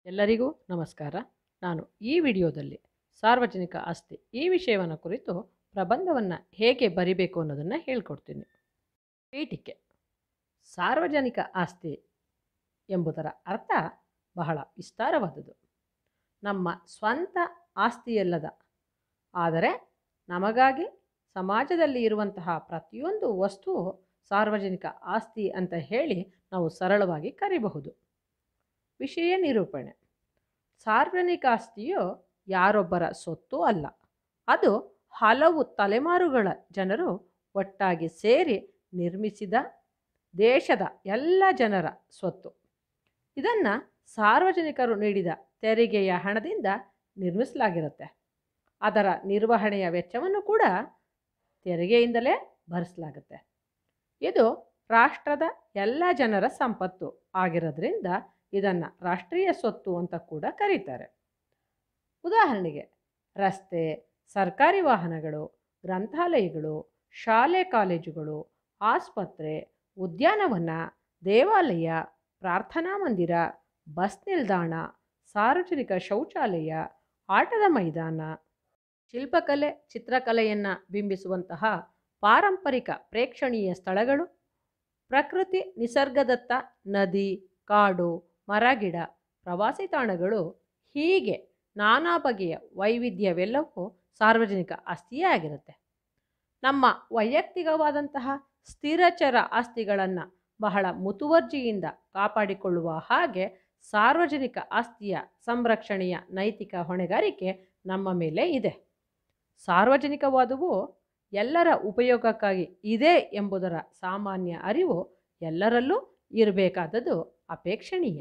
ಎಲ್ಲರಿಗೂ ನಮಸ್ಕಾರ. ನಾನು ಈ ವಿಡಿಯೋದಲ್ಲಿ ಸಾರ್ವಜನಿಕ ಆಸ್ತಿ ಈ ವಿಷಯವನ್ನು ಕುರಿತು ಪ್ರಬಂಧವನ್ನು ಹೇಗೆ ಬರಿಬೇಕು ಅನ್ನೋದನ್ನು ಹೇಳ್ಕೊಡ್ತೀನಿ. ಪೀಠಿಕೆ. ಸಾರ್ವಜನಿಕ ಆಸ್ತಿ ಎಂಬುದರ ಅರ್ಥ ಬಹಳ ವಿಸ್ತಾರವಾದುದು. ನಮ್ಮ ಸ್ವಂತ ಆಸ್ತಿಯಲ್ಲದ, ಆದರೆ ನಮಗಾಗಿ ಸಮಾಜದಲ್ಲಿ ಇರುವಂತಹ ಪ್ರತಿಯೊಂದು ವಸ್ತುವು ಸಾರ್ವಜನಿಕ ಆಸ್ತಿ ಅಂತ ಹೇಳಿ ನಾವು ಸರಳವಾಗಿ ಕರಿಬಹುದು. ವಿಷಯ ನಿರೂಪಣೆ. ಸಾರ್ವಜನಿಕ ಆಸ್ತಿಯು ಯಾರೊಬ್ಬರ ಸೊತ್ತು ಅಲ್ಲ, ಅದು ಹಲವು ತಲೆಮಾರುಗಳ ಜನರು ಒಟ್ಟಾಗಿ ಸೇರಿ ನಿರ್ಮಿಸಿದ ದೇಶದ ಎಲ್ಲ ಜನರ ಸ್ವತ್ತು. ಇದನ್ನು ಸಾರ್ವಜನಿಕರು ನೀಡಿದ ತೆರಿಗೆಯ ಹಣದಿಂದ ನಿರ್ಮಿಸಲಾಗಿರುತ್ತೆ. ಅದರ ನಿರ್ವಹಣೆಯ ವೆಚ್ಚವನ್ನು ಕೂಡ ತೆರಿಗೆಯಿಂದಲೇ ಭರಿಸಲಾಗುತ್ತೆ. ಇದು ರಾಷ್ಟ್ರದ ಎಲ್ಲ ಜನರ ಸಂಪತ್ತು ಆಗಿರೋದ್ರಿಂದ ಇದನ್ನು ರಾಷ್ಟ್ರೀಯ ಸ್ವತ್ತು ಅಂತ ಕೂಡ ಕರೀತಾರೆ. ಉದಾಹರಣೆಗೆ ರಸ್ತೆ, ಸರ್ಕಾರಿ ವಾಹನಗಳು, ಗ್ರಂಥಾಲಯಗಳು, ಶಾಲೆ ಕಾಲೇಜುಗಳು, ಆಸ್ಪತ್ರೆ, ಉದ್ಯಾನವನ, ದೇವಾಲಯ, ಪ್ರಾರ್ಥನಾ ಮಂದಿರ, ಬಸ್ ನಿಲ್ದಾಣ, ಸಾರ್ವಜನಿಕ ಶೌಚಾಲಯ, ಆಟದ ಮೈದಾನ, ಶಿಲ್ಪಕಲೆ, ಚಿತ್ರಕಲೆಯನ್ನು ಬಿಂಬಿಸುವಂತಹ ಪಾರಂಪರಿಕ ಪ್ರೇಕ್ಷಣೀಯ ಸ್ಥಳಗಳು, ಪ್ರಕೃತಿ ನಿಸರ್ಗದತ್ತ ನದಿ, ಕಾಡು, ಮರಗಿಡ, ಪ್ರವಾಸಿ ತಾಣಗಳು, ಹೀಗೆ ನಾನಾ ಬಗೆಯ ವೈವಿಧ್ಯವೆಲ್ಲವೂ ಸಾರ್ವಜನಿಕ ಆಸ್ತಿಯೇ ಆಗಿರುತ್ತೆ. ನಮ್ಮ ವೈಯಕ್ತಿಕವಾದಂತಹ ಸ್ಥಿರಚರ ಆಸ್ತಿಗಳನ್ನು ಬಹಳ ಮುತುವರ್ಜಿಯಿಂದ ಕಾಪಾಡಿಕೊಳ್ಳುವ ಹಾಗೆ ಸಾರ್ವಜನಿಕ ಆಸ್ತಿಯ ಸಂರಕ್ಷಣೆಯ ನೈತಿಕ ಹೊಣೆಗಾರಿಕೆ ನಮ್ಮ ಮೇಲೆ ಇದೆ. ಸಾರ್ವಜನಿಕವಾದವು ಎಲ್ಲರ ಉಪಯೋಗಕ್ಕಾಗಿ ಇದೆ ಎಂಬುದರ ಸಾಮಾನ್ಯ ಅರಿವು ಎಲ್ಲರಲ್ಲೂ ಇರಬೇಕಾದದ್ದು ಅಪೇಕ್ಷಣೀಯ.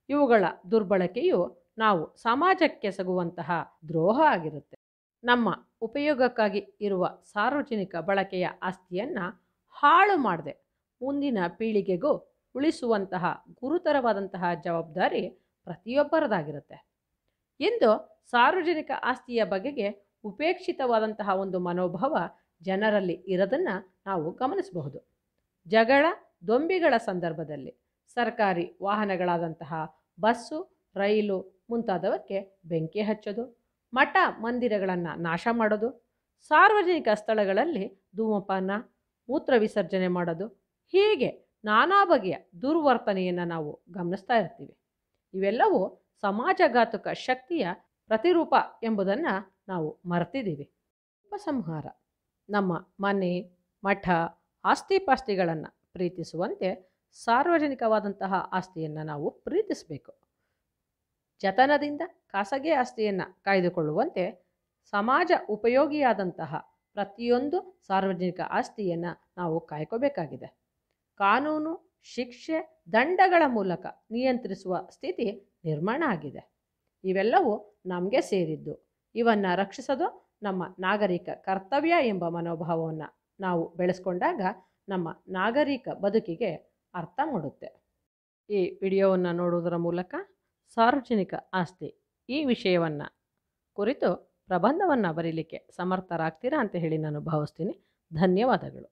ಇವುಗಳ ದುರ್ಬಳಕೆಯು ನಾವು ಸಮಾಜಕ್ಕೆಸಗುವಂತಹ ದ್ರೋಹ ಆಗಿರುತ್ತೆ. ನಮ್ಮ ಉಪಯೋಗಕ್ಕಾಗಿ ಇರುವ ಸಾರ್ವಜನಿಕ ಬಳಕೆಯ ಆಸ್ತಿಯನ್ನು ಹಾಳು ಮಾಡದೆ ಮುಂದಿನ ಪೀಳಿಗೆಗೂ ಉಳಿಸುವಂತಹ ಗುರುತರವಾದಂತಹ ಜವಾಬ್ದಾರಿ ಪ್ರತಿಯೊಬ್ಬರದಾಗಿರುತ್ತೆ. ಇಂದು ಸಾರ್ವಜನಿಕ ಆಸ್ತಿಯ ಬಗೆಗೆ ಉಪೇಕ್ಷಿತವಾದಂತಹ ಒಂದು ಮನೋಭಾವ ಜನರಲ್ಲಿ ಇರೋದನ್ನು ನಾವು ಗಮನಿಸಬಹುದು. ಜಗಳ ದೊಂಬಿಗಳ ಸಂದರ್ಭದಲ್ಲಿ ಸರ್ಕಾರಿ ವಾಹನಗಳಾದಂತಹ ಬಸ್ಸು, ರೈಲು ಮುಂತಾದವಕ್ಕೆ ಬೆಂಕಿ ಹಚ್ಚೋದು, ಮಠ ಮಂದಿರಗಳನ್ನು ನಾಶ ಮಾಡೋದು, ಸಾರ್ವಜನಿಕ ಸ್ಥಳಗಳಲ್ಲಿ ಧೂಮಪಾನ, ಮೂತ್ರ ವಿಸರ್ಜನೆ ಮಾಡೋದು, ಹೀಗೆ ನಾನಾ ಬಗೆಯ ದುರ್ವರ್ತನೆಯನ್ನು ನಾವು ಗಮನಿಸ್ತಾ ಇರ್ತೀವಿ. ಇವೆಲ್ಲವೂ ಸಮಾಜಘಾತುಕ ಶಕ್ತಿಯ ಪ್ರತಿರೂಪ ಎಂಬುದನ್ನು ನಾವು ಮರೆತಿದ್ದೀವಿ. ಉಪಸಂಹಾರ. ನಮ್ಮ ಮನೆ, ಮಠ, ಆಸ್ತಿಪಾಸ್ತಿಗಳನ್ನು ಪ್ರೀತಿಸುವಂತೆ ಸಾರ್ವಜನಿಕವಾದಂತಹ ಆಸ್ತಿಯನ್ನು ನಾವು ಪ್ರೀತಿಸಬೇಕು. ಜತನದಿಂದ ಖಾಸಗಿ ಆಸ್ತಿಯನ್ನು ಕಾಯ್ದುಕೊಳ್ಳುವಂತೆ ಸಮಾಜ ಉಪಯೋಗಿಯಾದಂತಹ ಪ್ರತಿಯೊಂದು ಸಾರ್ವಜನಿಕ ಆಸ್ತಿಯನ್ನು ನಾವು ಕಾಯ್ಕೋಬೇಕಾಗಿದೆ. ಕಾನೂನು, ಶಿಕ್ಷೆ, ದಂಡಗಳ ಮೂಲಕ ನಿಯಂತ್ರಿಸುವ ಸ್ಥಿತಿ ನಿರ್ಮಾಣ ಆಗಿದೆ. ಇವೆಲ್ಲವೂ ನಮಗೆ ಸೇರಿದ್ದು. ಇವನ್ನು ರಕ್ಷಿಸೋದು ನಮ್ಮ ನಾಗರಿಕ ಕರ್ತವ್ಯ ಎಂಬ ಮನೋಭಾವವನ್ನು ನಾವು ಬೆಳೆಸ್ಕೊಂಡಾಗ ನಮ್ಮ ನಾಗರಿಕ ಬದುಕಿಗೆ ಅರ್ಥ ಮೂಡುತ್ತೆ. ಈ ವಿಡಿಯೋವನ್ನು ನೋಡುವುದರ ಮೂಲಕ ಸಾರ್ವಜನಿಕ ಆಸ್ತಿ ಈ ವಿಷಯವನ್ನು ಕುರಿತು ಪ್ರಬಂಧವನ್ನು ಬರೀಲಿಕ್ಕೆ ಸಮರ್ಥರಾಗ್ತೀರಾ ಅಂತ ಹೇಳಿ ನಾನು ಭಾವಿಸ್ತೀನಿ. ಧನ್ಯವಾದಗಳು.